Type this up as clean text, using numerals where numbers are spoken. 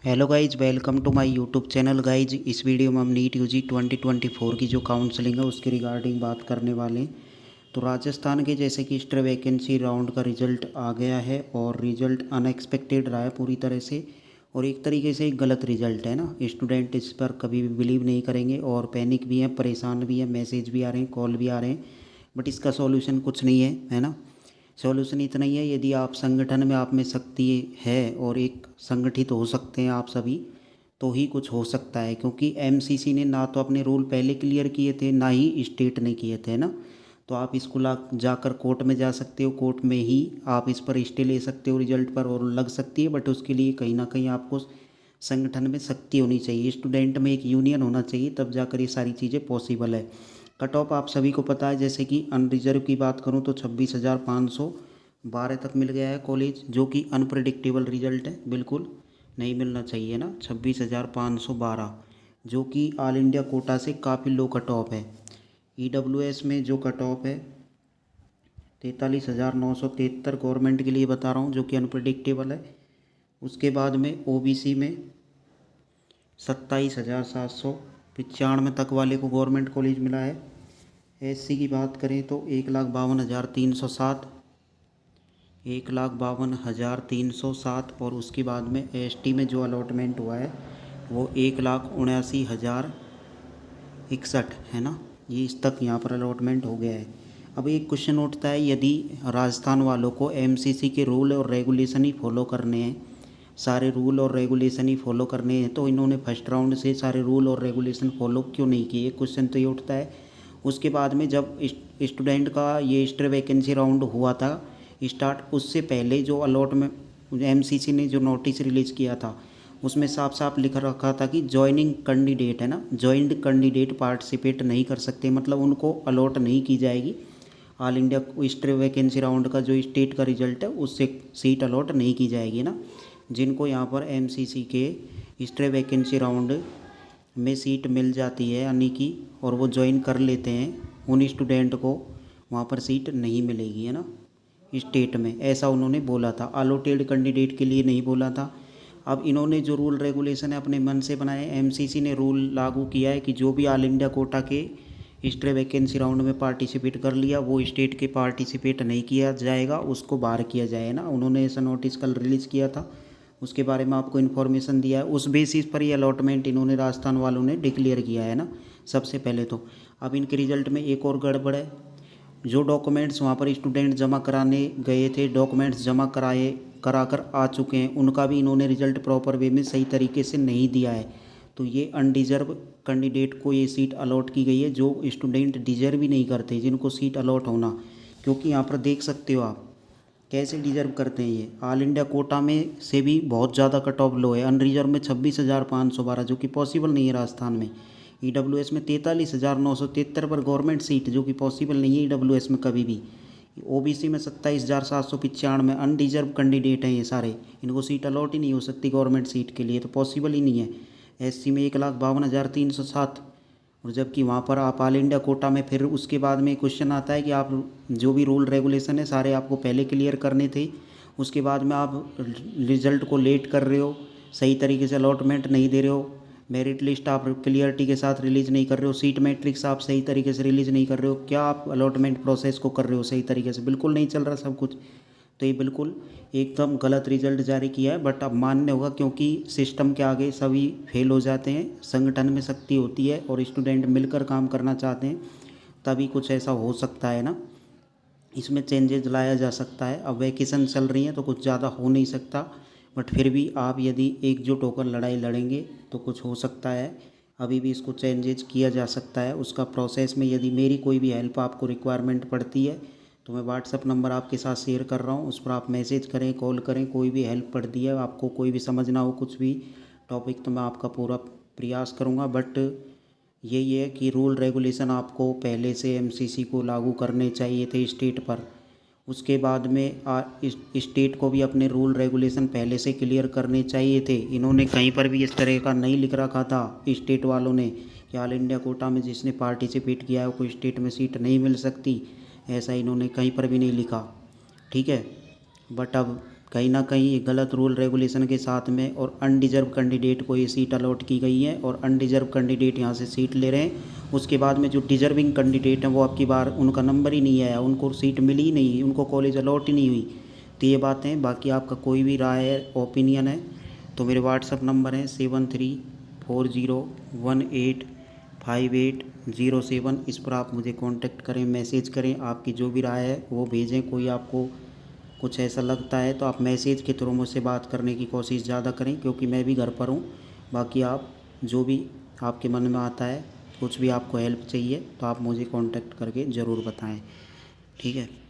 Hello guys, welcome to my YouTube channel. Guys, इस video में हम नीट यूजी 2024 की जो काउंसलिंग है उसके रिगार्डिंग बात करने वाले हैं। तो राजस्थान के जैसे कि एक्स्ट्रा वैकेंसी राउंड का रिजल्ट आ गया है और रिजल्ट अनएक्सपेक्टेड रहा है पूरी तरह से, और एक तरीके से एक गलत रिजल्ट है ना। स्टूडेंट इस पर कभी भी बिलीव नहीं करेंगे और पैनिक भी हैं, परेशान भी हैं, मैसेज भी आ रहे हैं, कॉल भी आ रहे हैं, बट इसका सॉल्यूशन कुछ नहीं है ना। सॉल्यूशन इतना ही है, यदि आप संगठन में आप में शक्ति है और एक संगठित हो सकते हैं आप सभी, तो ही कुछ हो सकता है। क्योंकि एमसीसी ने ना तो अपने रूल पहले क्लियर किए थे, ना ही स्टेट ने किए थे ना। तो आप इसको ला जाकर कोर्ट में जा सकते हो, कोर्ट में ही आप इस पर स्टे ले सकते हो रिजल्ट पर, और लग सकती है, बट उसके लिए कहीं ना कहीं आपको संगठन में शक्ति होनी चाहिए, स्टूडेंट में एक यूनियन होना चाहिए, तब जाकर ये सारी चीज़ें पॉसिबल है। कट ऑफ आप सभी को पता है, जैसे कि अनरिजर्व की बात करूं तो 26,512 तक मिल गया है कॉलेज, जो कि अनप्रडिक्टेबल रिजल्ट है, बिल्कुल नहीं मिलना चाहिए ना। 26,512 जो कि ऑल इंडिया कोटा से काफ़ी लो कट ऑफ है। ईडब्ल्यूएस में जो कट ऑफ है 43,973 गवर्नमेंट के लिए बता रहा हूँ, जो कि अनप्रडिक्टेबल है। उसके बाद में ओबीसी में 27,795 तक वाले को गवर्नमेंट कॉलेज मिला है। एससी की बात करें तो 1,52,307, 1,52,307, और उसके बाद में एसटी में जो अलॉटमेंट हुआ है वो 1,79,061 है ना। ये इस तक यहाँ पर अलॉटमेंट हो गया है। अब एक क्वेश्चन उठता है, यदि राजस्थान वालों को एमसीसी के रूल और रेगुलेशन ही फॉलो करने हैं, सारे रूल और रेगुलेशन ही फॉलो करने हैं, तो इन्होंने फर्स्ट राउंड से सारे रूल और रेगुलेशन फॉलो क्यों नहीं किए? क्वेश्चन तो ये उठता है। उसके बाद में जब स्टूडेंट का ये एक्स्ट्रा वैकेंसी राउंड हुआ था स्टार्ट, उससे पहले जो अलॉटमेंट एमसीसी ने जो नोटिस रिलीज़ किया था उसमें साफ साफ लिख रखा था कि जॉइनिंग कैंडिडेट है ना, जॉइंट कैंडिडेट पार्टिसिपेट नहीं कर सकते, मतलब उनको अलॉट नहीं की जाएगी। All India extra vacancy round का जो स्टेट का रिजल्ट है उससे सीट अलॉट नहीं की जाएगी ना। जिनको यहाँ पर एमसीसी के एक्स्ट्रा वैकेंसी राउंड में सीट मिल जाती है यानी कि, और वो ज्वाइन कर लेते हैं, उन स्टूडेंट को वहाँ पर सीट नहीं मिलेगी है ना स्टेट में, ऐसा उन्होंने बोला था। अलॉटेड कैंडिडेट के लिए नहीं बोला था। अब इन्होंने जो रूल रेगुलेशन है अपने मन से बनाए। एमसीसी ने रूल लागू किया है कि जो भी ऑल इंडिया कोटा के एक्स्ट्रा वैकेंसी राउंड में पार्टिसिपेट कर लिया, वो स्टेट के पार्टिसिपेट नहीं किया जाएगा, उसको बाहर किया जाए ना। उन्होंने ऐसा नोटिस कल रिलीज़ किया था, उसके बारे में आपको इन्फॉर्मेशन दिया है। उस बेसिस पर ये अलॉटमेंट इन्होंने राजस्थान वालों ने डिक्लेयर किया है ना सबसे पहले तो। अब इनके रिजल्ट में एक और गड़बड़ है। जो डॉक्यूमेंट्स वहाँ पर स्टूडेंट जमा कराने गए थे, डॉक्यूमेंट्स जमा कराकर आ चुके हैं, उनका भी इन्होंने रिजल्ट प्रॉपर वे में सही तरीके से नहीं दिया है। तो ये अनडिजर्व कैंडिडेट को ये सीट अलॉट की गई है, जो स्टूडेंट डिजर्व ही नहीं करते जिनको सीट अलॉट होना। क्योंकि यहाँ पर देख सकते हो आप कैसे डिजर्व करते हैं। ये ऑल इंडिया कोटा में से भी बहुत ज़्यादा कट ऑफ लो है। अनरिजर्व में 26,512 जो कि पॉसिबल नहीं है राजस्थान में। ईडब्ल्यूएस में 43,973 पर गवर्नमेंट सीट, जो कि पॉसिबल नहीं है ईडब्ल्यूएस में कभी भी। ओबीसी में 27,795 अनडिजर्व कैंडिडेट हैं ये सारे, इनको सीट अलॉट ही नहीं हो सकती गवर्नमेंट सीट के लिए, तो पॉसिबल ही नहीं है। एससी में 1,52,307, और जबकि वहाँ पर आप ऑल इंडिया कोटा में, फिर उसके बाद में क्वेश्चन आता है कि आप जो भी रूल रेगुलेशन है सारे आपको पहले क्लियर करने थे, उसके बाद में आप रिजल्ट को लेट कर रहे हो, सही तरीके से अलॉटमेंट नहीं दे रहे हो, मेरिट लिस्ट आप क्लियरिटी के साथ रिलीज़ नहीं कर रहे हो, सीट मैट्रिक्स आप सही तरीके से रिलीज़ नहीं कर रहे हो, क्या आप अलॉटमेंट प्रोसेस को कर रहे हो सही तरीके से? बिल्कुल नहीं चल रहा सब कुछ। तो ये बिल्कुल एकदम गलत रिजल्ट जारी किया है, बट अब मान्य होगा क्योंकि सिस्टम के आगे सभी फेल हो जाते हैं। संगठन में शक्ति होती है और स्टूडेंट मिलकर काम करना चाहते हैं, तभी कुछ ऐसा हो सकता है ना। इसमें चेंजेस लाया जा सकता है। अब वैकेशन चल रही है तो कुछ ज़्यादा हो नहीं सकता, बट फिर भी आप यदि एकजुट होकर लड़ाई लड़ेंगे तो कुछ हो सकता है। अभी भी इसको चेंजेस किया जा सकता है। उसका प्रोसेस में यदि मेरी कोई भी हेल्प आपको रिक्वायरमेंट पड़ती है तो मैं व्हाट्सअप नंबर आपके साथ शेयर कर रहा हूँ, उस पर आप मैसेज करें, कॉल करें। कोई भी हेल्प पड़ती है, आपको कोई भी समझना हो कुछ भी टॉपिक, तो मैं आपका पूरा प्रयास करूँगा। बट यही है कि रूल रेगुलेशन आपको पहले से एमसीसी को लागू करने चाहिए थे स्टेट पर। उसके बाद में स्टेट को भी अपने रूल रेगुलेशन पहले से क्लियर करने चाहिए थे। इन्होंने कहीं पर भी इस तरह का नहीं लिख रखा था स्टेट वालों ने कि ऑल इंडिया कोटा में जिसने पार्टिसिपेट किया है कोई स्टेट में सीट नहीं मिल सकती, ऐसा इन्होंने कहीं पर भी नहीं लिखा। ठीक है, बट अब कहीं ना कहीं ये गलत रूल रेगुलेशन के साथ में और अनडिजर्व कैंडिडेट को ये सीट अलॉट की गई है और अनडिजर्व कैंडिडेट यहाँ से सीट ले रहे हैं। उसके बाद में जो डिजर्विंग कैंडिडेट हैं वो आपकी बार उनका नंबर ही नहीं आया, उनको सीट मिली ही नहीं, उनको कॉलेज अलॉट ही नहीं हुई। तो ये बातें, बाकी आपका कोई भी राय है, ओपिनियन है, तो मेरे व्हाट्सअप नंबर है 7340185807। इस पर आप मुझे कांटेक्ट करें, मैसेज करें, आपकी जो भी राय है वो भेजें। कोई आपको कुछ ऐसा लगता है तो आप मैसेज के थ्रू मुझसे बात करने की कोशिश ज़्यादा करें, क्योंकि मैं भी घर पर हूँ। बाकी आप जो भी आपके मन में आता है, कुछ भी आपको हेल्प चाहिए तो आप मुझे कांटेक्ट करके ज़रूर बताएं। ठीक है।